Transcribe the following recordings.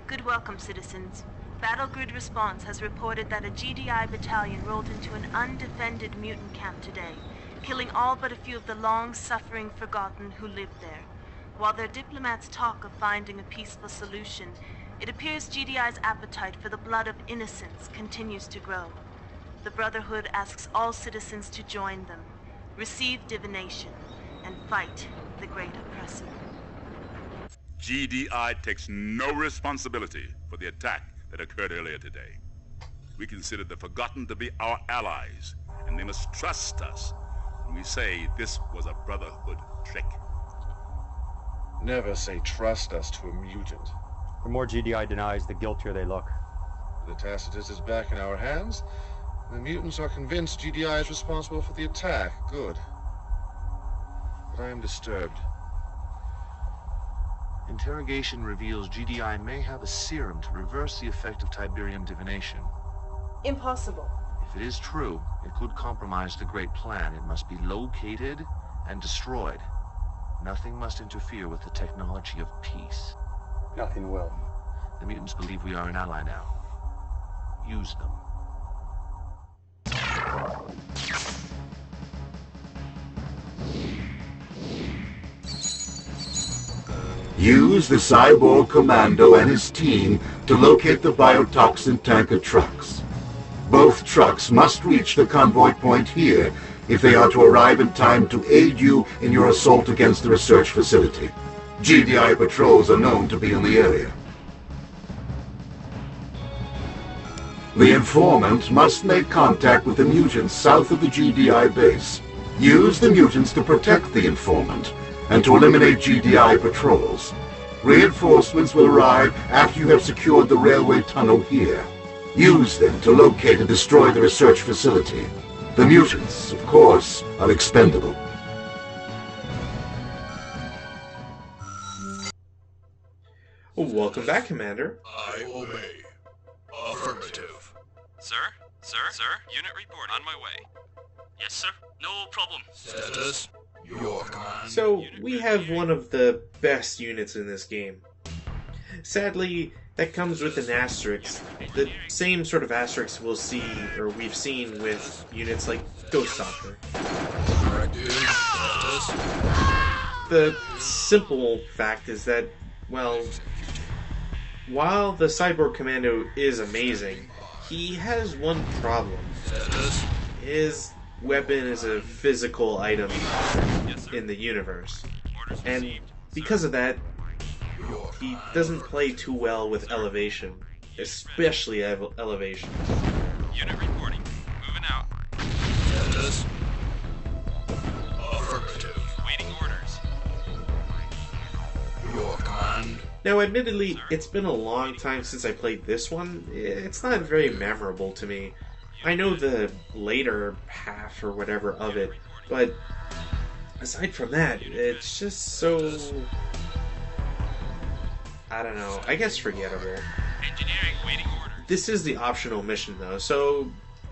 Good welcome, citizens. Battle Grid Response has reported that a GDI battalion rolled into an undefended mutant camp today, killing all but a few of the long-suffering forgotten who lived there. While their diplomats talk of finding a peaceful solution, it appears GDI's appetite for the blood of innocents continues to grow. The Brotherhood asks all citizens to join them, receive divination, and fight the great oppressor. GDI takes no responsibility for the attack that occurred earlier today. We consider the Forgotten to be our allies, and they must trust us when we say this was a Brotherhood trick. Never say trust us to a mutant. The more GDI denies, the guiltier they look. The Tacitus is back in our hands. The mutants are convinced GDI is responsible for the attack. Good. But I am disturbed. Interrogation reveals GDI may have a serum to reverse the effect of Tiberium divination. Impossible. If it is true, it could compromise the great plan. It must be located and destroyed. Nothing must interfere with the technology of peace. Nothing will. The mutants believe we are an ally now. Use them. Use the Cyborg Commando and his team to locate the biotoxin tanker trucks. Both trucks must reach the convoy point here if they are to arrive in time to aid you in your assault against the research facility. GDI patrols are known to be in the area. The informant must make contact with the mutants south of the GDI base. Use the mutants to protect the informant and to eliminate GDI patrols. Reinforcements will arrive after you have secured the railway tunnel here. Use them to locate and destroy the research facility. The mutants, of course, are expendable. Welcome back, Commander. I obey. Affirmative. Sir? Unit report on my way. Yes, sir. No problem. Status. Your command. So, we have one of the best units in this game. Sadly, that comes with an asterisk. The same sort of asterisk we've seen with units like Ghost Stalker. Directive. Status. The simple fact is that, well, while the Cyborg Commando is amazing, he has one problem. Status. His weapon is a physical item in the universe. And because of that, he doesn't play too well with elevation, especially elevation. Unit reporting. Moving out. Status. Affirmative. Waiting orders. Your command. Now, admittedly, it's been a long time since I played this one. It's not very memorable to me. I know the later half or whatever of it, but aside from that, it's just so... I don't know, I guess forgettable. Engineering waiting orders. This is the optional mission, though, so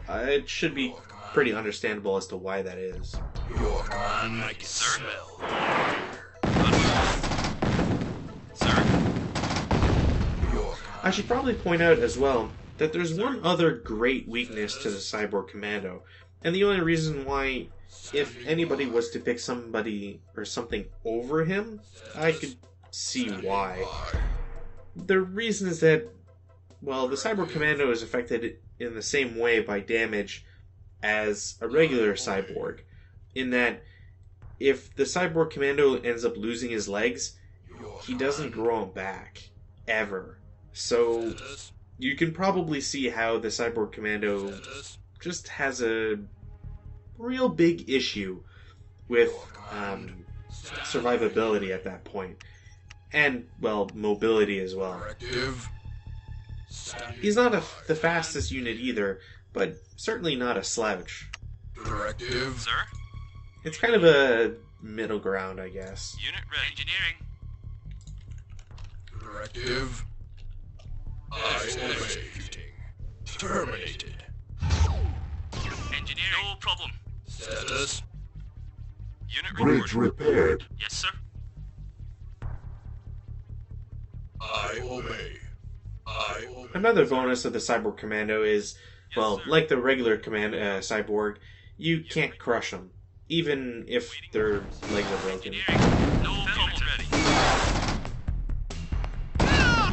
it should be pretty understandable as to why that is. Your command. I can smell. Your I should probably point out as well that there's one other great weakness to the Cyborg Commando, and the only reason why, if anybody was to pick somebody or something over him, I could see why. The reason is that, well, the Cyborg Commando is affected in the same way by damage as a regular cyborg, in that if the Cyborg Commando ends up losing his legs, he doesn't grow them back, ever. So you can probably see how the Cyborg Commando just has a real big issue with survivability at that point. And, well, mobility as well. Directive. He's not the fastest unit either, but certainly not a slouch. Directive. Sir? It's kind of a middle ground, I guess. Unit ready. Engineering. Directive. I obey. Terminated. Engineering. No problem. Status. Unit Bridge reporting. repaired. Yes, sir. I obey. I obey. Another bonus of the Cyborg Commando is, well, like the regular Cyborg, you can't crush them, even if their legs are broken. Engineering. No unit ready.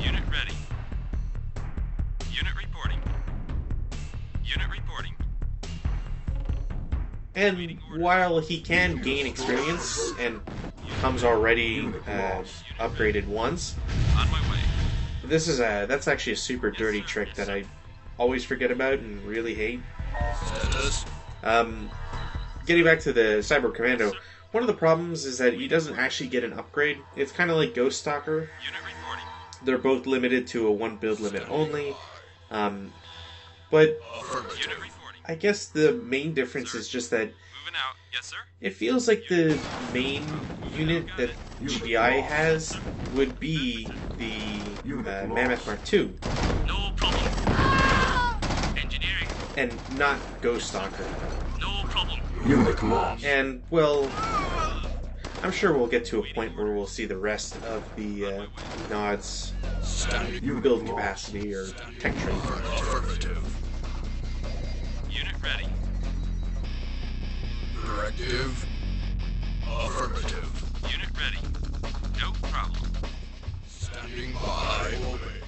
Unit ready. Unit reporting. Unit reporting. And while he can gain experience and comes already upgraded once, On my way. that's actually a super dirty trick that I always forget about and really hate. Status. Getting back to the Cyborg Commando, one of the problems is that he doesn't actually get an upgrade. It's kind of like Ghost Stalker. Unit reporting. They're both limited to a one build limit only. But Affirmative. Unit reporting. I guess the main difference is just that Moving out. Yes, sir. it feels like the main unit that GDI has would be the Mammoth Mark II, No problem. Engineering. and not Ghost Stalker. No problem. Unit lost. And, well, I'm sure we'll get to a point where we'll see the rest of the nods Standing. build capacity or tech tree. Affirmative. Unit ready. Directive. Affirmative. Unit ready. No problem. Standing by. Obey.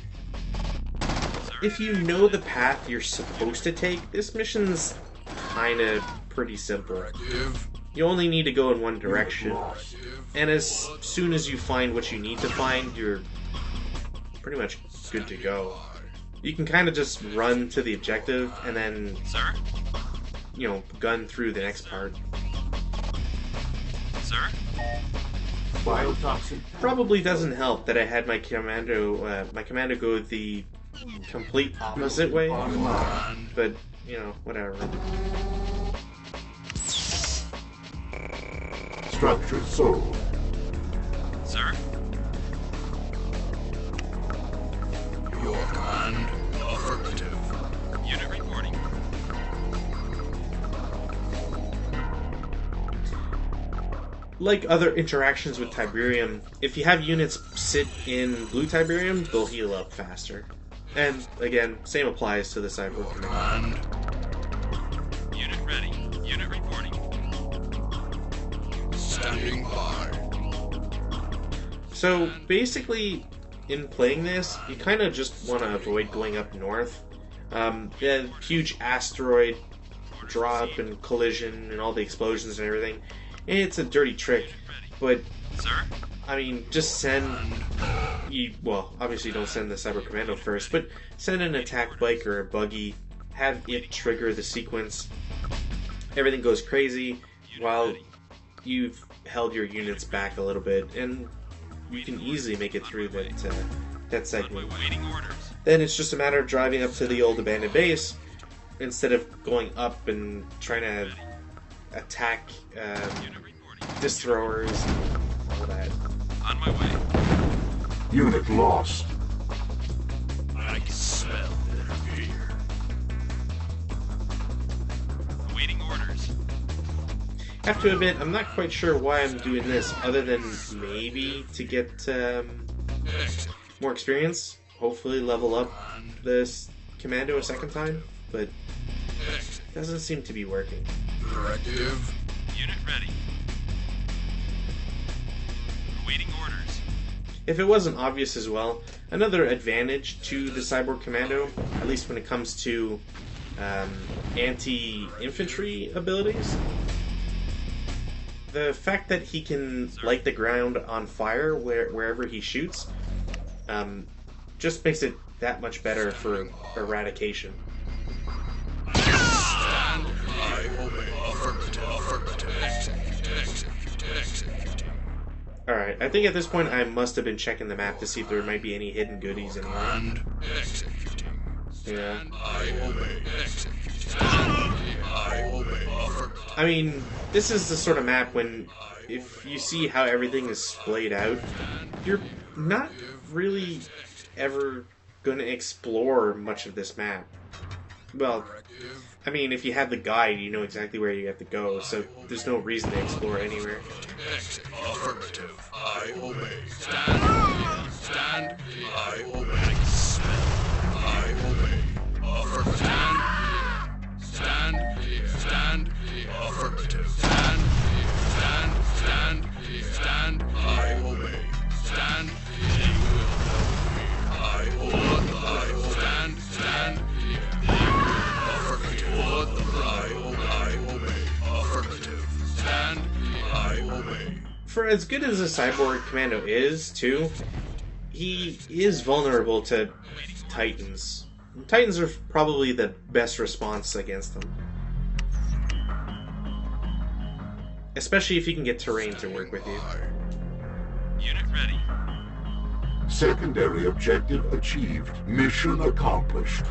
Sir. If you know the path you're supposed to take, this mission's kinda pretty simple. Directive. You only need to go in one direction, Directive. and as soon as you find what you need to find, you're pretty much good to go. You can kind of just run to the objective and then, Sir. gun through the next part. Sir. Biotoxin. Probably doesn't help that I had my commando go the complete opposite way, Online. but whatever. Structure sold. Sir. Your command. Affirmative. Unit reporting. Like other interactions with Tiberium, if you have units sit in blue Tiberium, they'll heal up faster. And again, same applies to the Cyborg Commando. Command. Unit ready. Unit reporting. Standing by. So basically, in playing this, you kind of just want to avoid going up north. The huge asteroid drop and collision and all the explosions and everything. It's a dirty trick, but Sir. I mean, just send obviously don't send the Cyber Commando first, but send an attack bike or a buggy, have it trigger the sequence. Everything goes crazy while you've held your units back a little bit, and you can easily make it through that On my segment. waiting orders. Then it's just a matter of driving up to the old abandoned base instead of going up and trying to attack Unit reporting. disc throwers and all that. On my way. Unit lost. I can smell their fear. Awaiting orders. Have to admit, I'm not quite sure why I'm doing this, other than maybe to get more experience. Hopefully, level up this commando a second time, but doesn't seem to be working. Directive. Unit ready. Awaiting orders. If it wasn't obvious as well, another advantage to the Cyborg Commando, at least when it comes to anti-infantry abilities, the fact that he can light the ground on fire wherever he shoots, just makes it that much better for eradication. Stand. I obey. Affirmative. Affirmative. Executing. Alright, I think at this point I must have been checking the map to see if there might be any hidden goodies anywhere. Command. Executing. Yeah. I obey. Executing. I obey. Affirmative. I mean, this is the sort of map when, if you see how everything is splayed out, you're not really ever going to explore much of this map. Well, Directive. I mean, if you have the guide, you know exactly where you have to go, so there's no reason to explore anywhere. Affirmative. I obey. Stand. I obey. I can smell for as good as a cyborg commando is, too, he is vulnerable to Titans. Titans are probably the best response against them. Especially if you can get terrain to work with you. Unit ready. Secondary objective achieved. Mission accomplished.